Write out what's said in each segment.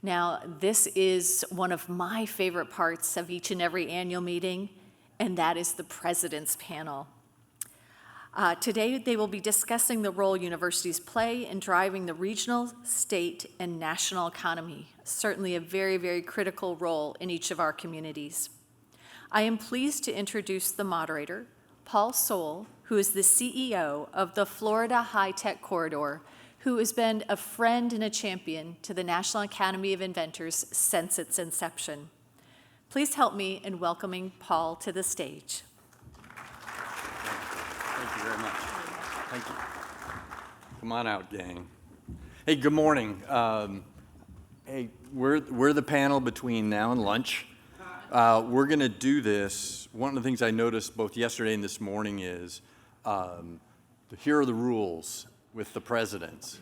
Now, this is one of my favorite parts of each and every annual meeting, and that is the President's Panel. Today, they will be discussing the role universities play in driving the regional, state, and national economy, certainly a very, very critical role in each of our communities. I am pleased to introduce the moderator, Paul Sohl, who is the CEO of the Florida High-Tech Corridor, who has been a friend and a champion to the National Academy of Inventors since its inception. Please help me in welcoming Paul to the stage. Thank you very much. Thank you. Come on out, gang. Hey, good morning. Hey, we're the panel between now and lunch. We're going to do this. One of the things I noticed both yesterday and this morning is here are the rules with the presidents.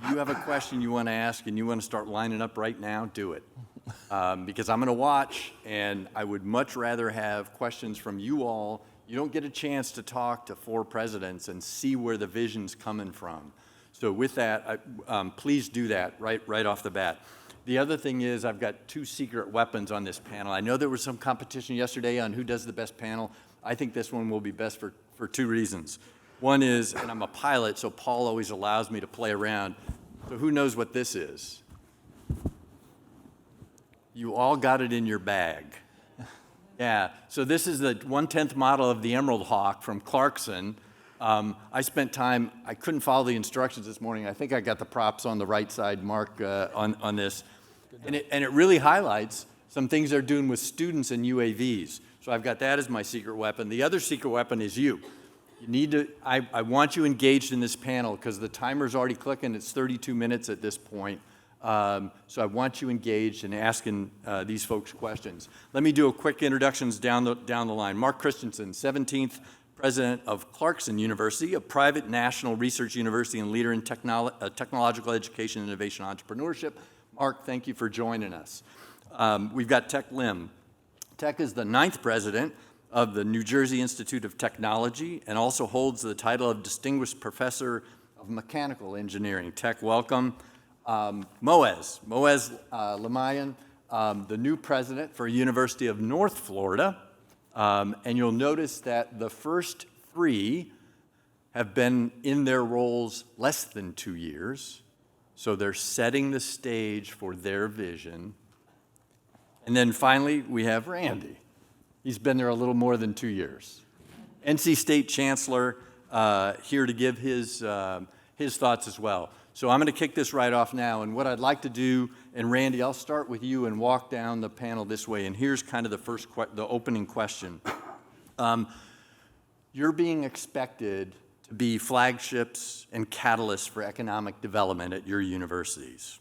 If you have a question you want to ask and you want to start lining up right now, do it. Because I'm going to watch, and I would much rather have questions from you all. You don't get a chance to talk to 4 presidents and see where the vision's coming from. So with that, please do that right off the bat. The other thing is I've got 2 secret weapons on this panel. I know there was some competition yesterday on who does the best panel. I think this one will be best for 2 reasons. One is, and I'm a pilot, so Paul always allows me to play around. So who knows what this is? You all got it in your bag. Yeah, so this is the 1/10 model of the Emerald Hawk from Clarkson. I spent time, I couldn't follow the instructions this morning. I think I got the props on the right side, Marc, on this. And it really highlights some things they're doing with students and UAVs. So I've got that as my secret weapon. The other secret weapon is you. You need to, I want you engaged in this panel because the timer's already clicking. It's 32 minutes at this point. So I want you engaged in asking these folks questions. Let me do a quick introductions down the line. Marc Christensen, 17th president of Clarkson University, a private national research university and leader in technological education, innovation, entrepreneurship. Marc, thank you for joining us. We've got Teik Lim. Teik is the 9th president of the New Jersey Institute of Technology and also holds the title of Distinguished Professor of Mechanical Engineering. Teik, welcome. Moez Limayem, the new president for University of North Florida. And you'll notice that the first 3 have been in their roles less than 2 years. So they're setting the stage for their vision. And then finally, we have Randy. He's been there a little more than 2 years. NC State Chancellor, here to give his thoughts as well. So I'm going to kick this right off now, and what I'd like to do, and Randy, I'll start with you and walk down the panel this way, and here's kind of the opening question. You're being expected to be flagships and catalysts for economic development at your universities,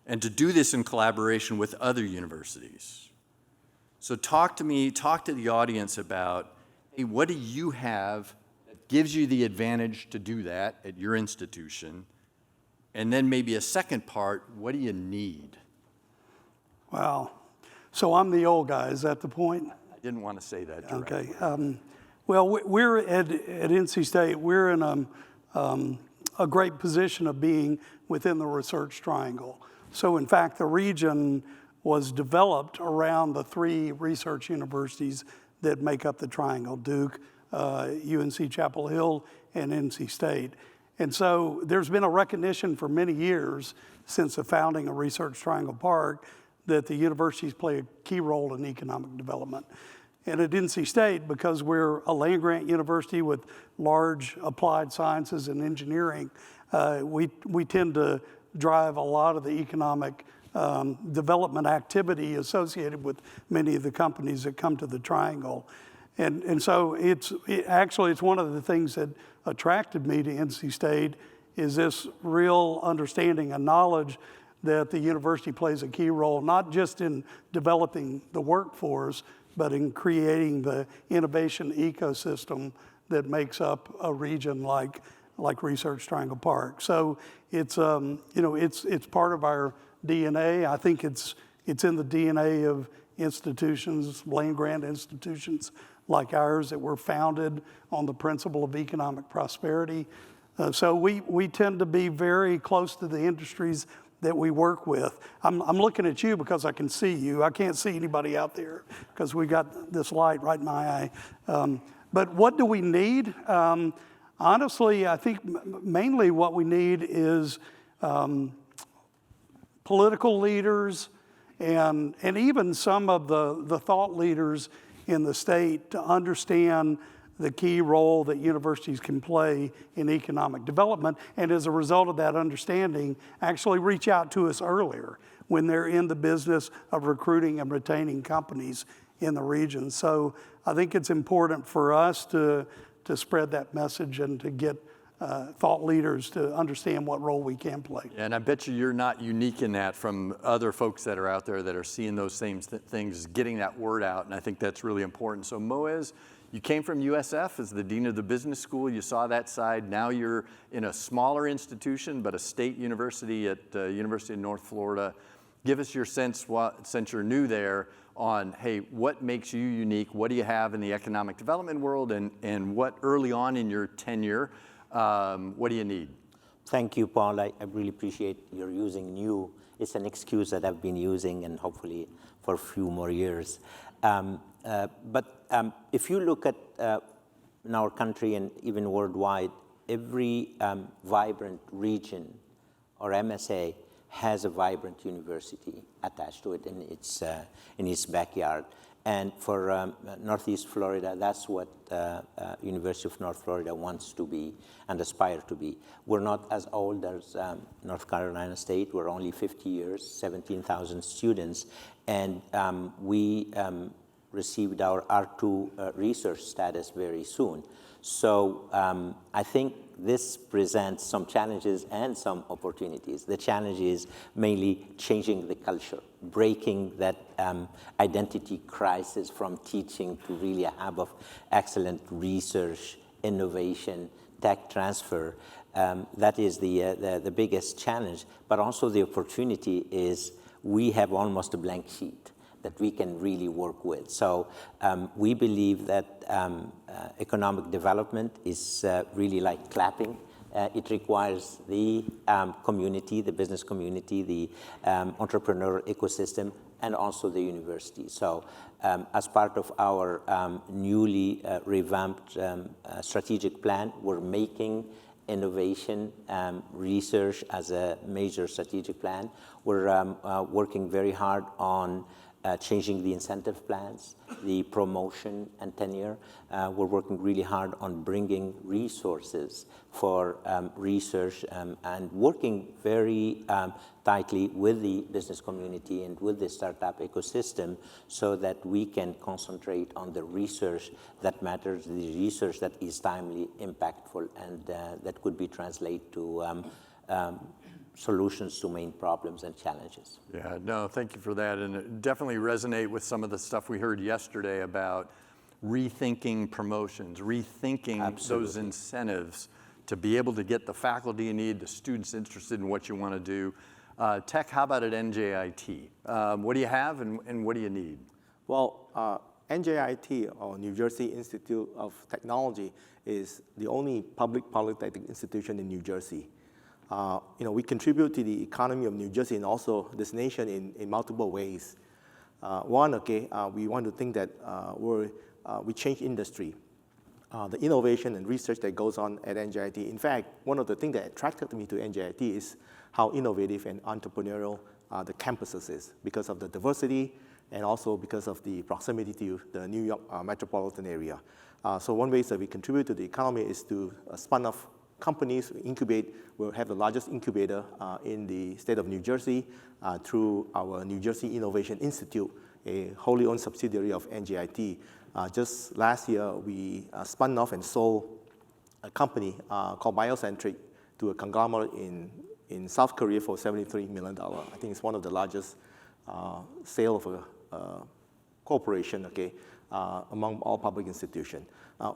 and to do this in collaboration with other universities. So talk to the audience about, hey, what do you have that gives you the advantage to do that at your institution? And then maybe a second part, what do you need? Wow. So I'm the old guy, is that the point? I didn't want to say that directly. Okay. Well, we're at NC State, we're in a great position of being within the research triangle. So in fact, the region was developed around the 3 research universities that make up the triangle, Duke, UNC Chapel Hill, and NC State. And so there's been a recognition for many years since the founding of Research Triangle Park that the universities play a key role in economic development. And at NC State, because we're a land-grant university with large applied sciences and engineering, we tend to drive a lot of the economic development activity associated with many of the companies that come to the Triangle. And so it's one of the things that attracted me to NC State is this real understanding and knowledge that the university plays a key role, not just in developing the workforce, but in creating the innovation ecosystem that makes up a region like Research Triangle Park. So it's part of our DNA. I think it's in the DNA of institutions, land-grant institutions like ours that were founded on the principle of economic prosperity. So we tend to be very close to the industries that we work with. I'm looking at you because I can see you. I can't see anybody out there because we got this light right in my eye. But what do we need? Honestly, I think mainly what we need is political leaders and even some of the thought leaders in the state to understand the key role that universities can play in economic development, and as a result of that understanding, actually reach out to us earlier when they're in the business of recruiting and retaining companies in the region. So I think it's important for us to spread that message and to get thought leaders to understand what role we can play. Yeah, and I bet you're not unique in that from other folks that are out there that are seeing those same things, getting that word out, and I think that's really important. So Moez, you came from USF as the Dean of the Business School. You saw that side. Now you're in a smaller institution, but a state university at University of North Florida. Give us your sense, since you're new there, on, hey, what makes you unique? What do you have in the economic development world? And what early on in your tenure, what do you need? Thank you, Paul. I really appreciate your using new. It's an excuse that I've been using and hopefully for a few more years. But if you look at in our country and even worldwide, every vibrant region or MSA has a vibrant university attached to it in its backyard. And for Northeast Florida, that's what University of North Florida wants to be and aspire to be. We're not as old as North Carolina State. We're only 50 years, 17,000 students, and we received our R2 research status very soon. So I think this presents some challenges and some opportunities. The challenge is mainly changing the culture, breaking that identity crisis from teaching to really a hub of excellent research, innovation, tech transfer. That is the biggest challenge, but also the opportunity is we have almost a blank sheet that we can really work with. So we believe that economic development is really like clapping. It requires the community, the business community, the entrepreneur ecosystem, and also the university. So as part of our newly revamped strategic plan, we're making innovation, research as a major strategic plan. We're working very hard on changing the incentive plans, the promotion and tenure. We're working really hard on bringing resources for research and working very tightly with the business community and with the startup ecosystem so that we can concentrate on the research that matters, the research that is timely, impactful, and that could be translated to solutions to main problems and challenges. Yeah, no, thank you for that. And it definitely resonate with some of the stuff we heard yesterday about rethinking promotions, rethinking those incentives to be able to get the faculty you need, the students interested in what you want to do. Teik, how about at NJIT? What do you have and what do you need? Well, NJIT, or New Jersey Institute of Technology, is the only public polytechnic institution in New Jersey. We contribute to the economy of New Jersey and also this nation in multiple ways. One, we want to think that we change industry. The innovation and research that goes on at NJIT. In fact, one of the things that attracted me to NJIT is how innovative and entrepreneurial the campuses is because of the diversity and also because of the proximity to the New York metropolitan area. So one way that we contribute to the economy is to spun off companies, incubate. We'll have the largest incubator in the state of New Jersey through our New Jersey Innovation Institute, a wholly owned subsidiary of NJIT. Just last year, we spun off and sold a company called Biocentric to a conglomerate in South Korea for $73 million. I think it's one of the largest sale of a corporation, among all public institutions.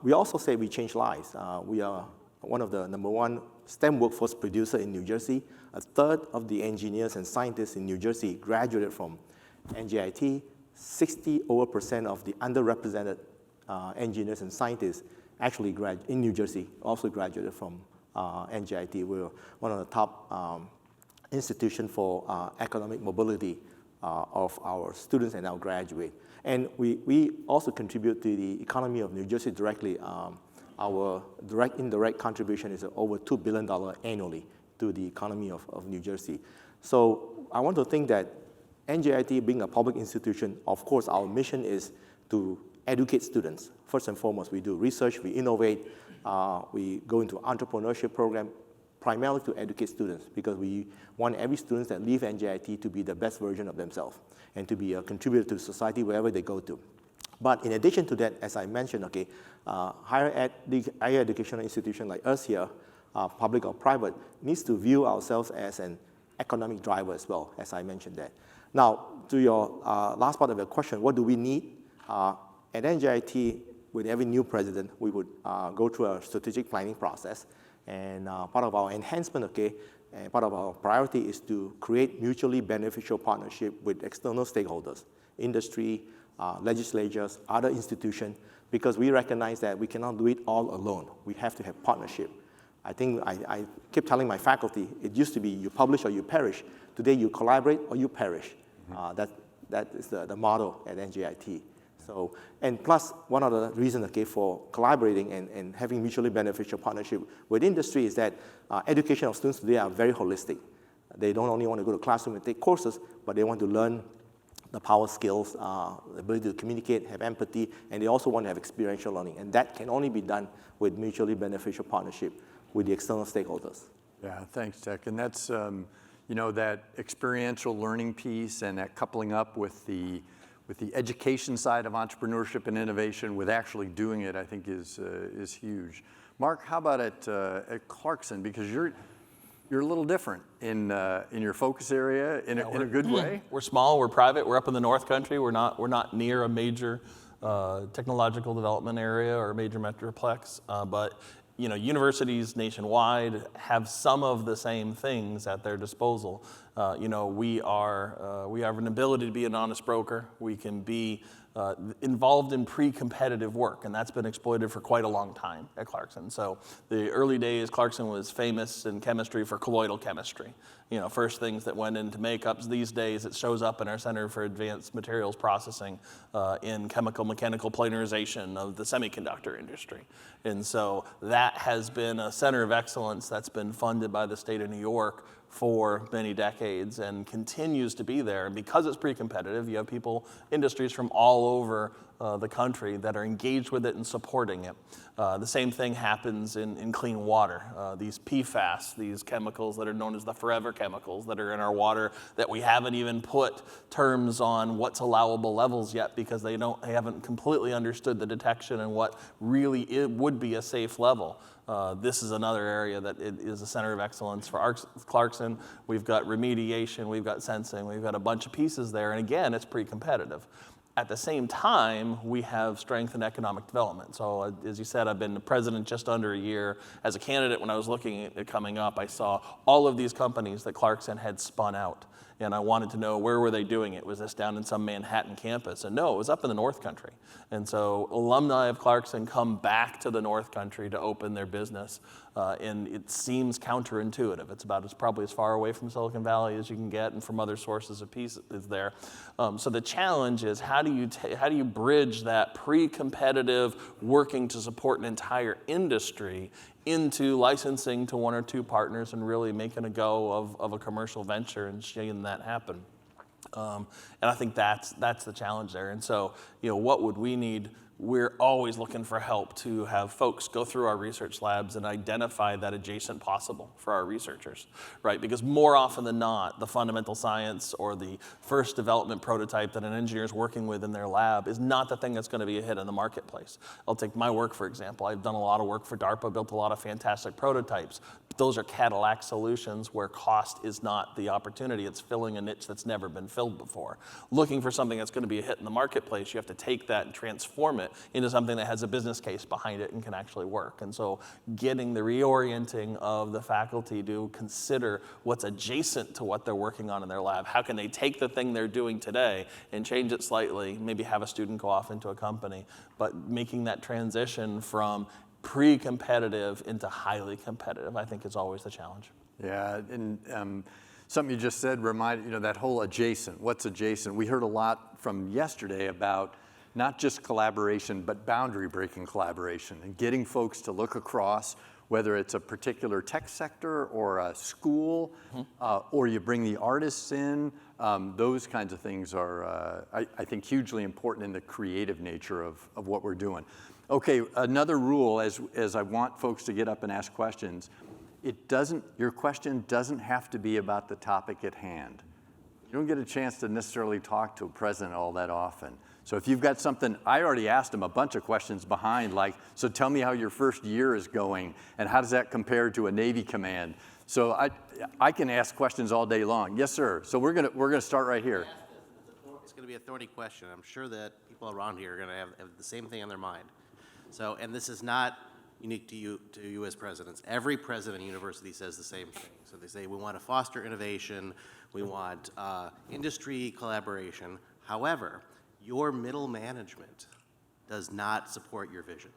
We also say we change lives. We are one of the #1 STEM workforce producer in New Jersey. A third of the engineers and scientists in New Jersey graduated from NJIT. 60% of the underrepresented engineers and scientists actually in New Jersey also graduated from NJIT. We're one of the top institution for economic mobility of our students and our graduates. And we also contribute to the economy of New Jersey directly. Our direct indirect contribution is over $2 billion annually to the economy of New Jersey. So I want to think that NJIT being a public institution, of course, our mission is to educate students. First and foremost, we do research, we innovate, we go into entrepreneurship program, primarily to educate students, because we want every student that leave NJIT to be the best version of themselves and to be a contributor to society wherever they go to. But in addition to that, as I mentioned, okay, higher educational institution like us here, public or private, needs to view ourselves as an economic driver as well, as I mentioned that. Now, to your last part of your question, what do we need? At NJIT, with every new president, we would go through a strategic planning process. And part of our enhancement, okay, and part of our priority is to create mutually beneficial partnership with external stakeholders, industry, legislatures, other institutions, because we recognize that we cannot do it all alone. We have to have partnership. I think I keep telling my faculty, it used to be you publish or you perish. Today, you collaborate or you perish. That is the motto at NJIT. So, and plus, one of the reasons, okay, for collaborating and having mutually beneficial partnership with industry is that education of students today are very holistic. They don't only want to go to classroom and take courses, but they want to learn the power skills, the ability to communicate, have empathy, and they also want to have experiential learning. And that can only be done with mutually beneficial partnership with the external stakeholders. Yeah, thanks, Teik. And that's, you know, that experiential learning piece and that coupling up with the education side of entrepreneurship and innovation with actually doing it, I think is huge. Marc, how about at Clarkson? Because you're a little different in your focus area in a good way. We're small, we're private, we're up in the North Country. We're not near a major technological development area or a major metroplex, but you know, universities nationwide have some of the same things at their disposal. You know, we have an ability to be an honest broker. We can be involved in pre-competitive work, and that's been exploited for quite a long time at Clarkson. So the early days, Clarkson was famous in chemistry for colloidal chemistry. You know, first things that went into makeups. These days, it shows up in our Center for Advanced Materials Processing in chemical mechanical planarization of the semiconductor industry. And so that has been a center of excellence that's been funded by the state of New York for many decades and continues to be there. And because it's pre-competitive, you have people, industries from all over the country that are engaged with it and supporting it. The same thing happens in clean water. These PFAS, these chemicals that are known as the forever chemicals that are in our water that we haven't even put terms on what's allowable levels yet because they haven't completely understood the detection and what really it would be a safe level. This is another area that is a center of excellence for Clarkson. We've got remediation, we've got sensing, we've got a bunch of pieces there, and again, it's pre-competitive. At the same time, we have strength in economic development. So as you said, I've been the president just under a year. As a candidate, when I was looking at it coming up, I saw all of these companies that Clarkson had spun out. And I wanted to know, where were they doing it? Was this down in some Manhattan campus? And no, it was up in the North Country. And so alumni of Clarkson come back to the North Country to open their business. And it seems counterintuitive. It's probably as far away from Silicon Valley as you can get and from other sources of peace is there. So the challenge is, how do you bridge that pre-competitive working to support an entire industry into licensing to one or two partners and really making a go of a commercial venture and seeing that happen. And I think that's the challenge there. And so, you know, what would we need? We're always looking for help to have folks go through our research labs and identify that adjacent possible for our researchers, right? Because more often than not, the fundamental science or the first development prototype that an engineer is working with in their lab is not the thing that's going to be a hit in the marketplace. I'll take my work, for example. I've done a lot of work for DARPA, built a lot of fantastic prototypes. But those are Cadillac solutions where cost is not the opportunity. It's filling a niche that's never been filled before. Looking for something that's going to be a hit in the marketplace, you have to take that and transform it into something that has a business case behind it and can actually work. And so getting the reorienting of the faculty to consider what's adjacent to what they're working on in their lab. How can they take the thing they're doing today and change it slightly, maybe have a student go off into a company, but making that transition from pre-competitive into highly competitive, I think, is always the challenge. Yeah, and something you just said reminded, that whole adjacent, what's adjacent? We heard a lot from yesterday about not just collaboration, but boundary breaking collaboration and getting folks to look across, whether it's a particular tech sector or a school, or you bring the artists in. Those kinds of things are, I think, hugely important in the creative nature of what we're doing. Okay, another rule as I want folks to get up and ask questions, your question doesn't have to be about the topic at hand. You don't get a chance to necessarily talk to a president all that often. So if you've got something, I already asked him a bunch of questions behind, like, so tell me how your first year is going, and how does that compare to a Navy command? So I can ask questions all day long. Yes, sir. So we're gonna start right here. It's going to be a thorny question. I'm sure that people around here are going to have the same thing on their mind. So, and this is not unique to you as presidents. Every president of university says the same thing. So they say, we want to foster innovation, we want industry collaboration. However, your middle management does not support your vision.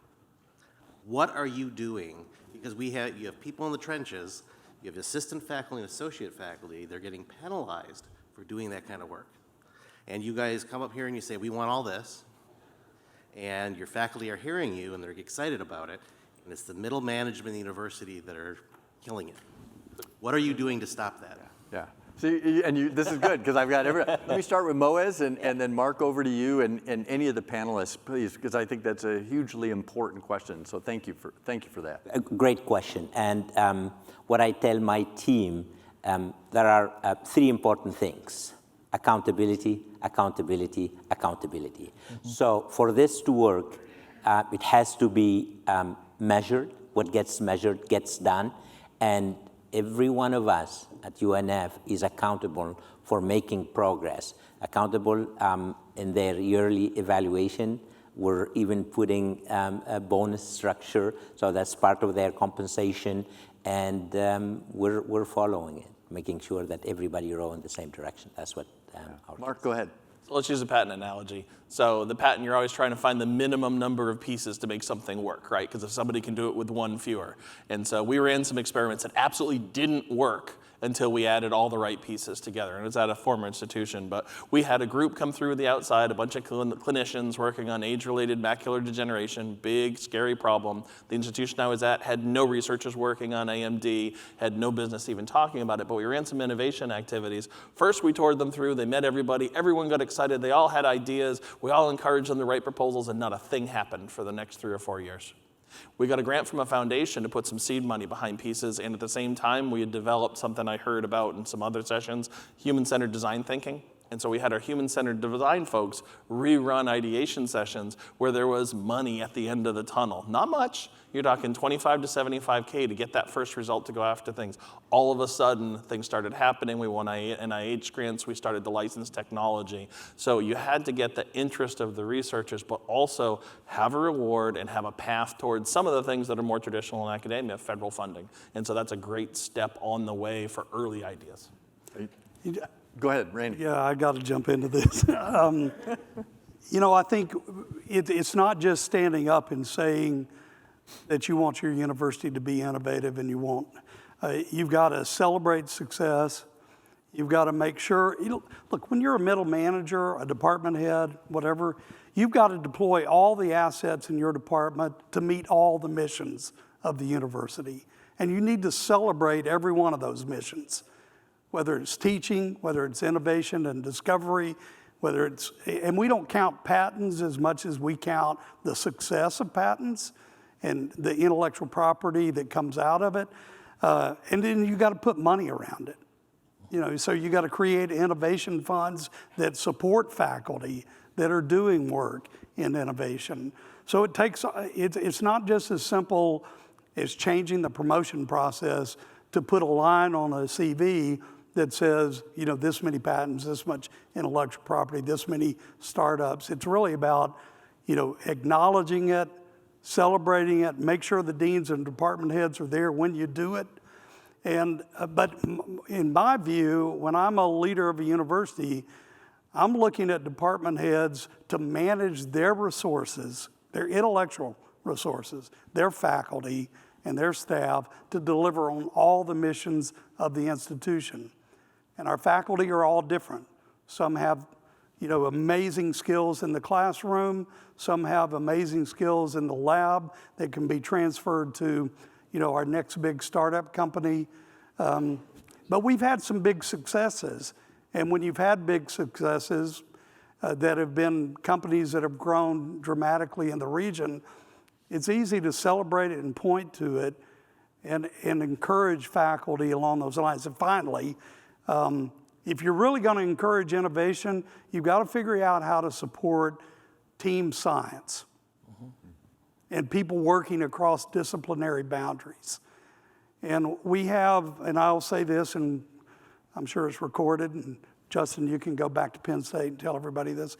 What are you doing? Because you have people in the trenches, you have assistant faculty and associate faculty, they're getting penalized for doing that kind of work. And you guys come up here and you say, we want all this, and your faculty are hearing you and they're excited about it, and it's the middle management of the university that are killing it. What are you doing to stop that? Yeah. See, and this is good because I've got let me start with Moez and then Marc, over to you and any of the panelists, please, because I think that's a hugely important question. So thank you for that. A great question. And what I tell my team, there are three important things: accountability, accountability, accountability. So for this to work, it has to be measured. What gets measured gets done. And every one of us at UNF is accountable for making progress, accountable in their yearly evaluation. We're even putting a bonus structure, so that's part of their compensation, and we're following it, making sure that everybody row in the same direction. That's what Marc, go ahead. So let's use a patent analogy. So the patent, you're always trying to find the minimum number of pieces to make something work, right? Because if somebody can do it with one, fewer. And so we ran some experiments that absolutely didn't work until we added all the right pieces together. And it's at a former institution, but we had a group come through the outside, a bunch of clinicians working on age-related macular degeneration, big, scary problem. The institution I was at had no researchers working on AMD, had no business even talking about it, but we ran some innovation activities. First, we toured them through, they met everybody, everyone got excited, they all had ideas, we all encouraged them to write proposals, and not a thing happened for the next 3 or 4 years. We got a grant from a foundation to put some seed money behind pieces, and at the same time, we had developed something I heard about in some other sessions, human-centered design thinking. And so we had our human-centered design folks rerun ideation sessions where there was money at the end of the tunnel. Not much. You're talking 25 to 75K to get that first result to go after things. All of a sudden, things started happening. We won NIH grants. We started to license technology. So you had to get the interest of the researchers, but also have a reward and have a path towards some of the things that are more traditional in academia, federal funding. And so that's a great step on the way for early ideas. Go ahead, Randy. Yeah, I got to jump into this. I think it's not just standing up and saying that you want your university to be innovative, and you've got to celebrate success. You've got to make sure, look, when you're a middle manager, a department head, whatever, you've got to deploy all the assets in your department to meet all the missions of the university. And you need to celebrate every one of those missions, whether it's teaching, whether it's innovation and discovery, and we don't count patents as much as we count the success of patents and the intellectual property that comes out of it. And then you got to put money around it. So you got to create innovation funds that support faculty that are doing work in innovation. So it's not just as simple as changing the promotion process to put a line on a CV that says, this many patents, this much intellectual property, this many startups. It's really about, acknowledging it, celebrating it, make sure the deans and department heads are there when you do it. But in my view, when I'm a leader of a university, I'm looking at department heads to manage their resources, their intellectual resources, their faculty, and their staff to deliver on all the missions of the institution. And our faculty are all different. Some have, amazing skills in the classroom. Some have amazing skills in the lab that can be transferred to, our next big startup company. But we've had some big successes. And when you've had big successes that have been companies that have grown dramatically in the region, it's easy to celebrate it and point to it and encourage faculty along those lines. And finally, if you're really going to encourage innovation, you've got to figure out how to support team science and people working across disciplinary boundaries. And we have, and I'll say this, and I'm sure it's recorded, and Justin, you can go back to Penn State and tell everybody this.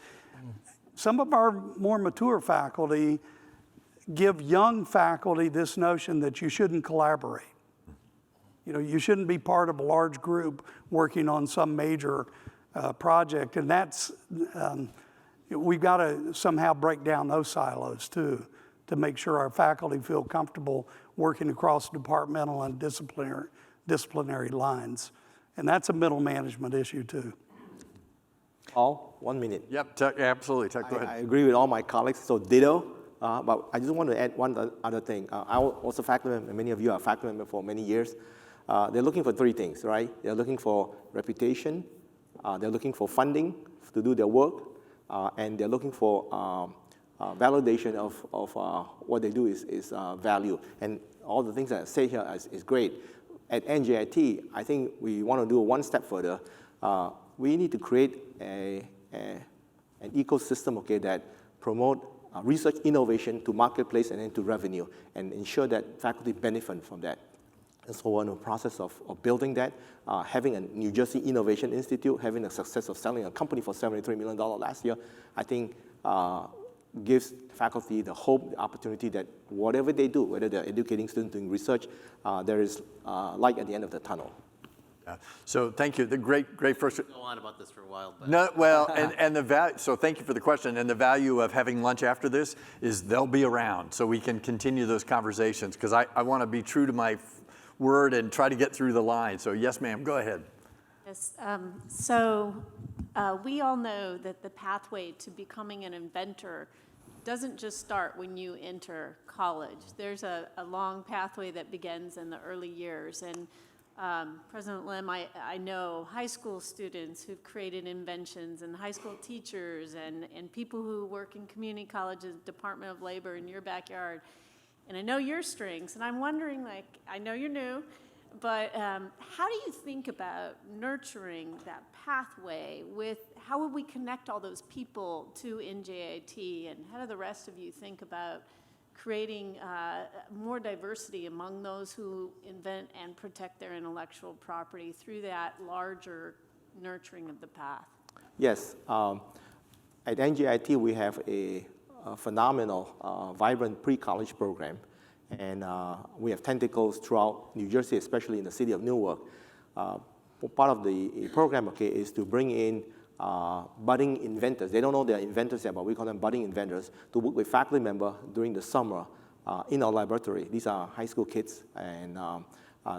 Some of our more mature faculty give young faculty this notion that you shouldn't collaborate. You shouldn't be part of a large group working on some major project. And that's, we've got to somehow break down those silos too, to make sure our faculty feel comfortable working across departmental and disciplinary lines. And that's a middle management issue too. All 1 minute. Yep, Teik, absolutely. Teik, go ahead. I agree with all my colleagues, so ditto. But I just want to add one other thing. I was a faculty member, and many of you are faculty member for many years. They're looking for three things, right? They're looking for reputation, they're looking for funding to do their work, and they're looking for validation of what they do is value. And all the things that I say here is great. At NJIT, I think we want to do one step further. We need to create an ecosystem, okay, that promote research innovation to marketplace and then to revenue, and ensure that faculty benefit from that. And so we're in the process of building that, having a New Jersey Innovation Institute, having the success of selling a company for $73 million last year, I think gives faculty the hope, the opportunity that whatever they do, whether they're educating students, doing research, there is light at the end of the tunnel. Yeah. So thank you. The great first. Go on about this for a while, but No, well, and the value. So thank you for the question. And the value of having lunch after this is they'll be around, so we can continue those conversations. Because I want to be true to my word and try to get through the line. So yes, ma'am, go ahead. Yes. We all know that the pathway to becoming an inventor doesn't just start when you enter college. There's a long pathway that begins in the early years. And President Lim, I know high school students who've created inventions, and high school teachers, and people who work in community colleges, Department of Labor in your backyard. And I know your strengths, and I'm wondering, I know you're new, but how do you think about nurturing that pathway how would we connect all those people to NJIT, and how do the rest of you think about creating more diversity among those who invent and protect their intellectual property through that larger nurturing of the path? Yes. At NJIT, we have a phenomenal, vibrant pre-college program. And we have tentacles throughout New Jersey, especially in the city of Newark. Part of the program, okay, is to bring in budding inventors. They don't know they're inventors yet, but we call them budding inventors, to work with faculty members during the summer in our laboratory. These are high school kids, and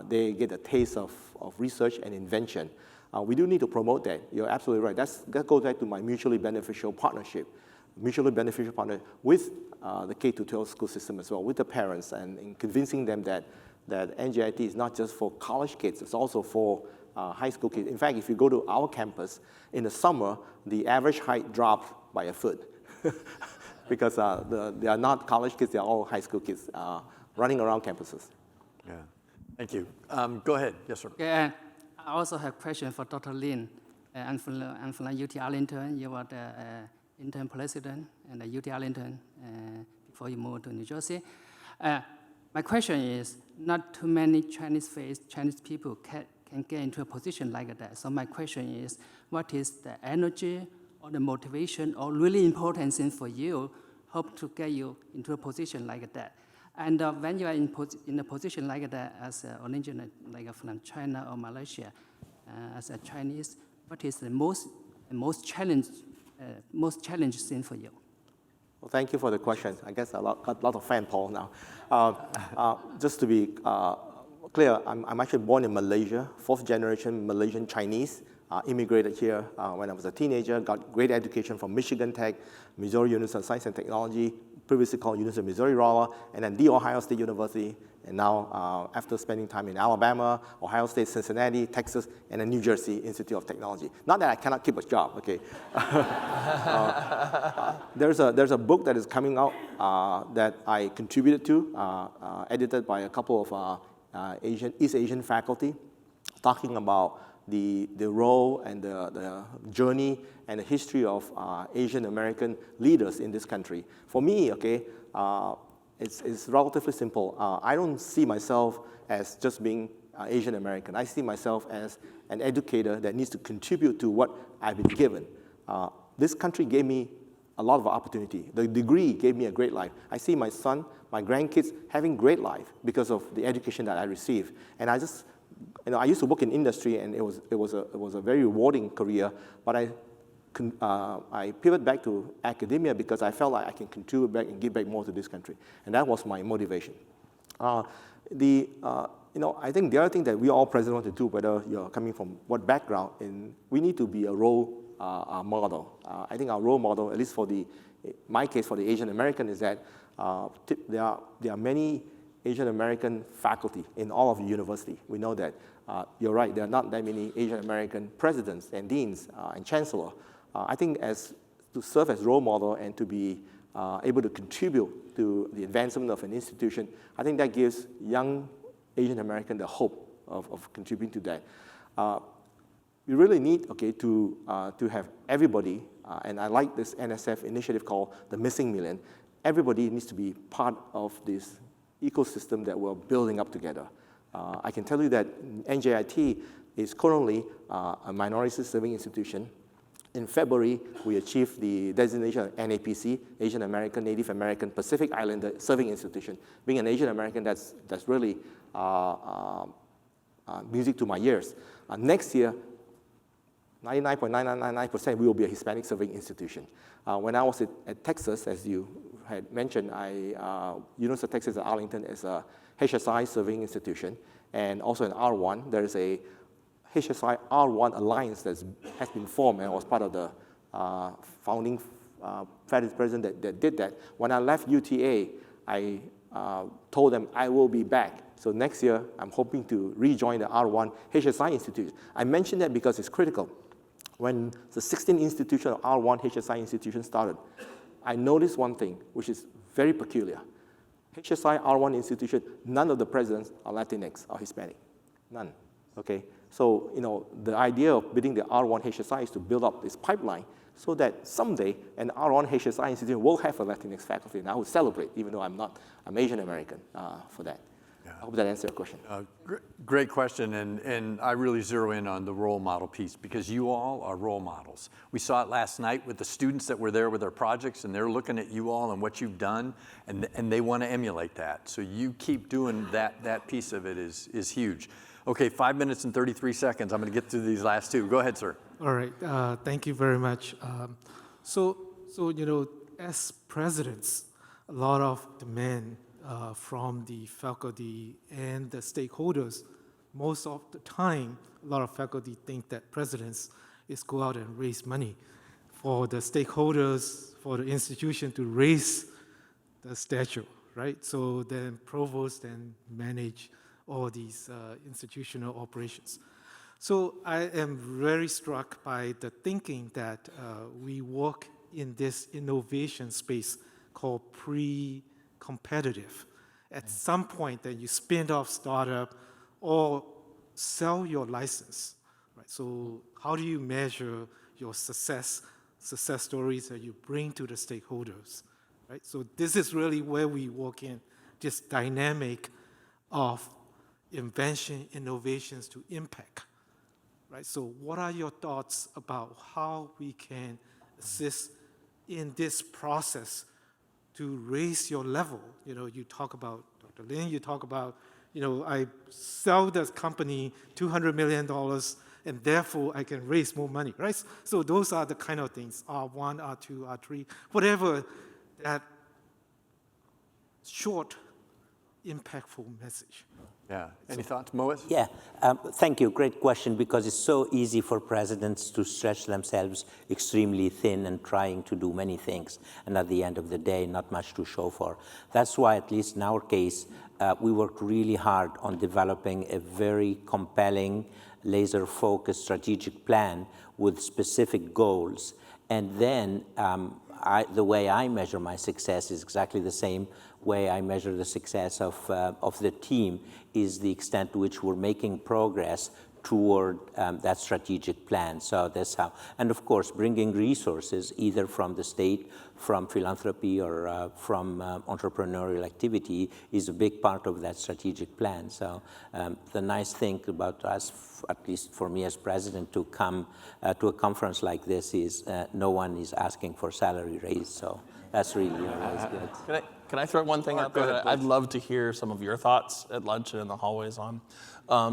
they get a taste of research and invention. We do need to promote that. You're absolutely right. That goes back to my mutually beneficial partnership with the K-12 school system as well, with the parents, and in convincing them that NJIT is not just for college kids, it's also for high school kids. In fact, if you go to our campus, in the summer, the average height dropped by a foot because they are not college kids, they're all high school kids running around campuses. Yeah, thank you. Go ahead, yes, sir. Yeah, I also have a question for Dr. Lin. I'm from UT Arlington. You were the intern president and the UT Arlington before you moved to New Jersey. My question is, not too many Chinese people can get into a position like that. So my question is, what is the energy or the motivation or really important thing for you, hope to get you into a position like that? And when you are in a position like that as an originator, like from China or Malaysia, as a Chinese, what is the most challenging thing for you? Well, thank you for the question. I guess got a lot of fan poll now. Just to be clear, I'm actually born in Malaysia, fourth generation Malaysian Chinese, immigrated here when I was a teenager, got great education from Michigan Tech, Missouri University of Science and Technology, previously called University of Missouri-Rolla, and then The Ohio State University, and now after spending time in Alabama, Ohio State, Cincinnati, Texas, and then New Jersey Institute of Technology. Not that I cannot keep a job, okay? There's a book that is coming out that I contributed to, edited by a couple of East Asian faculty, talking about the role and the journey and the history of Asian American leaders in this country. For me, okay, it's relatively simple. I don't see myself as just being Asian American. I see myself as an educator that needs to contribute to what I've been given. This country gave me a lot of opportunity. The degree gave me a great life. I see my son, my grandkids having great life because of the education that I received. And I just, I used to work in industry, and it was a very rewarding career. But I pivoted back to academia because I felt like I can contribute back and give back more to this country, and that was my motivation. I think the other thing that we all present want to do, whether you're coming from what background, we need to be a role model. I think our role model, at least my case for the Asian American, is that there are many Asian American faculty in all of the university. We know that. You're right, there are not that many Asian American presidents and deans and chancellor. I think to serve as role model and to be able to contribute to the advancement of an institution, I think that gives young Asian American the hope of contributing to that. We really need, to have everybody, and I like this NSF initiative called the Missing Million. Everybody needs to be part of this ecosystem that we're building up together. I can tell you that NJIT is currently a minority serving institution. In February, we achieved the designation of NAPC, Asian American, Native American, Pacific Islander Serving Institution. Being an Asian American, that's really music to my ears. Next year, 99.9999% we will be a Hispanic serving institution. When I was at Texas, as you had mentioned, University of Texas at Arlington is a HSI serving institution, and also in R1, there is a HSI R1 alliance that has been formed and was part of the founding president that did that. When I left UTA, I told them I will be back. So next year, I'm hoping to rejoin the R1 HSI institution. I mention that because it's critical. When the 16th institution of R1 HSI institution started, I noticed one thing, which is very peculiar. HSI R1 institution, none of the presidents are Latinx or Hispanic, none, okay? So, the idea of building the R1 HSI is to build up this pipeline so that someday an R1 HSI institution will have a Latinx faculty, and I would celebrate, even though I'm Asian American for that. Yeah. I hope that answers your question. Great question, and I really zero in on the role model piece because you all are role models. We saw it last night with the students that were there with their projects, and they're looking at you all and what you've done, and they want to emulate that. So you keep doing that piece of it is huge. Okay, 5 minutes and 33 seconds. I'm going to get through these last two. Go ahead, sir. All right, thank you very much. So as presidents, a lot of demand from the faculty and the stakeholders. Most of the time, a lot of faculty think that presidents is go out and raise money for the stakeholders, for the institution to raise the statue, right? So then provosts then manage all these institutional operations. So I am very struck by the thinking that we work in this innovation space called pre-competitive. At some point that you spin off startup or sell your license, right? So how do you measure your success stories that you bring to the stakeholders, right? So this is really where we work in this dynamic of invention, innovations to impact, right? So what are your thoughts about how we can assist in this process to raise your level? You talk about, Dr. Lin, you talk about, I sell this company $200 million and therefore I can raise more money, right? So those are the kind of things, R1, R2, R3, whatever that short impactful message. Yeah. Any thoughts, Moez? Yeah, thank you. Great question, because it's so easy for presidents to stretch themselves extremely thin and trying to do many things, and at the end of the day, not much to show for. That's why, at least in our case, we worked really hard on developing a very compelling, laser-focused strategic plan with specific goals. And then the way I measure my success is exactly the same way I measure the success of the team, is the extent to which we're making progress toward that strategic plan. So that's how. And of course, bringing resources either from the state, from philanthropy, or from entrepreneurial activity is a big part of that strategic plan. So the nice thing about us, at least for me as president, to come to a conference like this is no one is asking for salary raise. So that's really always good. Can I throw one thing out there that I'd love to hear some of your thoughts at lunch and in the hallways on?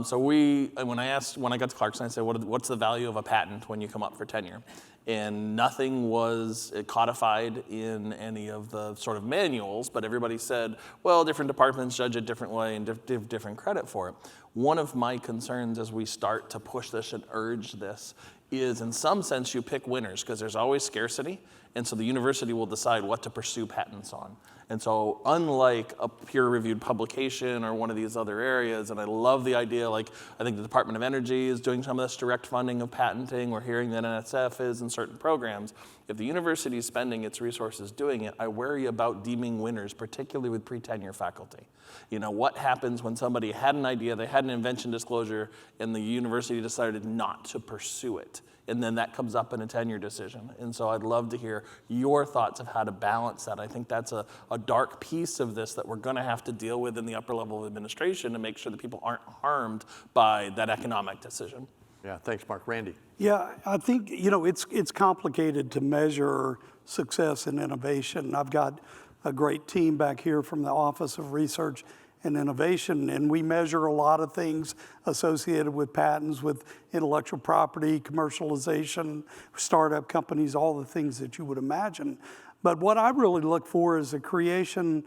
So when I got to Clarkson, I said, what's the value of a patent when you come up for tenure? And nothing was codified in any of the sort of manuals, but everybody said, well, different departments judge it different way and give different credit for it. One of my concerns as we start to push this and urge this is, in some sense, you pick winners because there's always scarcity, and so the university will decide what to pursue patents on. And so unlike a peer-reviewed publication or one of these other areas, and I love the idea, like I think the Department of Energy is doing some of this direct funding of patenting. We're hearing that NSF is in certain programs. If the university is spending its resources doing it, I worry about deeming winners, particularly with pre-tenure faculty. You know, what happens when somebody had an idea, they had an invention disclosure, and the university decided not to pursue it? And then that comes up in a tenure decision. And so I'd love to hear your thoughts of how to balance that. I think that's a dark piece of this that we're going to have to deal with in the upper level of administration to make sure that people aren't harmed by that economic decision. Yeah, thanks, Marc. Randy? Yeah, I think, you know, it's complicated to measure success and innovation. I've got a great team back here from the Office of Research and Innovation, and we measure a lot of things associated with patents, with intellectual property, commercialization, startup companies, all the things that you would imagine. But what I really look for is the creation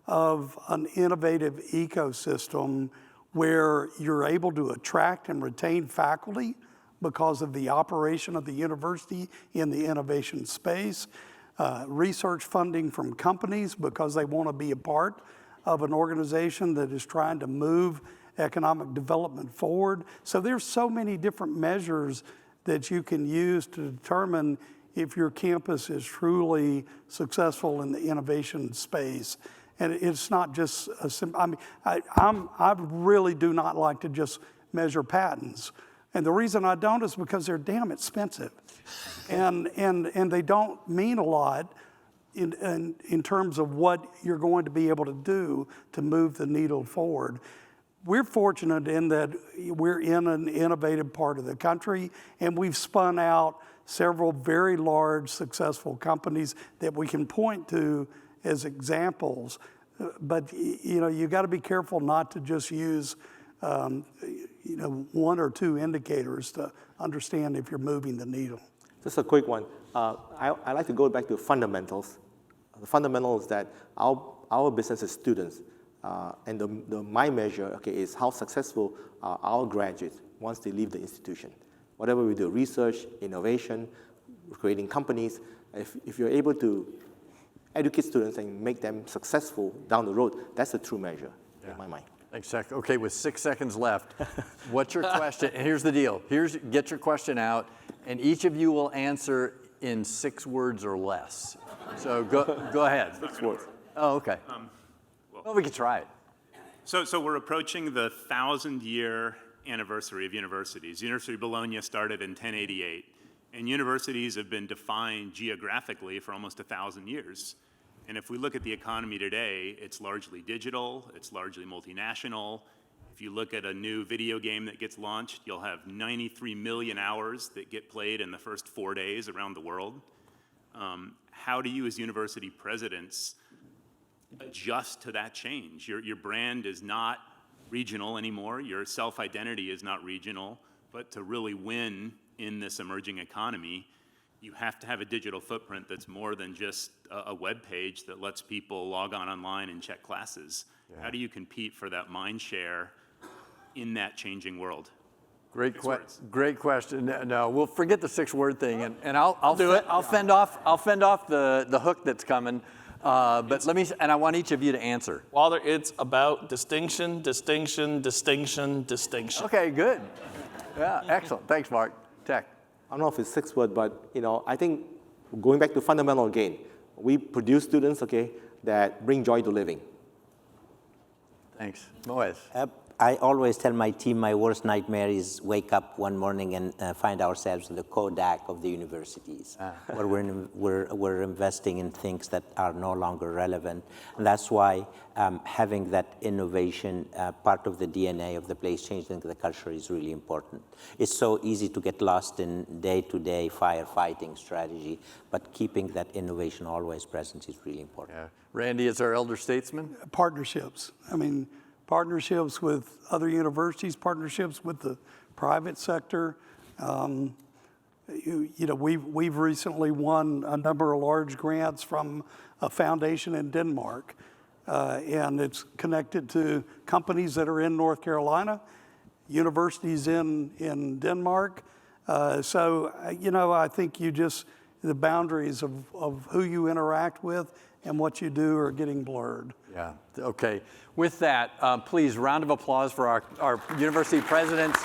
of an innovative ecosystem where you're able to attract and retain faculty because of the operation of the university in the innovation space, research funding from companies because they want to be a part of an organization that is trying to move economic development forward. So there's so many different measures that you can use to determine if your campus is truly successful in the innovation space. And it's not just a simple, I really do not like to just measure patents. And the reason I don't is because they're damn expensive. And they don't mean a lot in terms of what you're going to be able to do to move the needle forward. We're fortunate in that we're in an innovative part of the country, and we've spun out several very large, successful companies that we can point to as examples. But you know, you got to be careful not to just use you know, one or two indicators to understand if you're moving the needle. Just a quick one. I like to go back to fundamentals. The fundamental is that our business is students, and my measure, is how successful are our graduates once they leave the institution. Whatever we do, research, innovation, creating companies, if you're able to educate students and make them successful down the road, that's the true measure in my mind. Thanks, Teik. Okay, with 6 seconds left, what's your question? And here's the deal. Get your question out, and each of you will answer in 6 words or less. So go ahead. 6 words. Oh, okay. Well, we could try it. So we're approaching the 1,000-year anniversary of universities. University of Bologna started in 1088, and universities have been defined geographically for almost 1,000 years. And if we look at the economy today, it's largely digital, it's largely multinational. If you look at a new video game that gets launched, you'll have 93 million hours that get played in the first 4 days around the world. How do you as university presidents adjust to that change? Your brand is not regional anymore, your self-identity is not regional, but to really win in this emerging economy, you have to have a digital footprint that's more than just a web page that lets people log on online and check classes. How do you compete for that mind share in that changing world? Great question. No, we'll forget the 6-word thing, and I'll do it. I'll fend off the hook that's coming. But I want each of you to answer. Walter, it's about distinction, distinction, distinction, distinction. Okay, good. Yeah, excellent. Thanks, Marc. Teik. I don't know if it's 6 words, but I think going back to fundamental again, we produce students, that bring joy to living. Thanks. Moez. I always tell my team my worst nightmare is wake up one morning and find ourselves in the Kodak of the universities, where we're investing in things that are no longer relevant. And that's why having that innovation part of the DNA of the place changing the culture is really important. It's so easy to get lost in day-to-day firefighting strategy, but keeping that innovation always present is really important. Yeah. Randy, as our elder statesman? Partnerships. Partnerships with other universities, partnerships with the private sector. We've recently won a number of large grants from a foundation in Denmark, and it's connected to companies that are in North Carolina, universities in Denmark. I think the boundaries of who you interact with and what you do are getting blurred. Yeah, okay. With that, please, round of applause for our university presidents.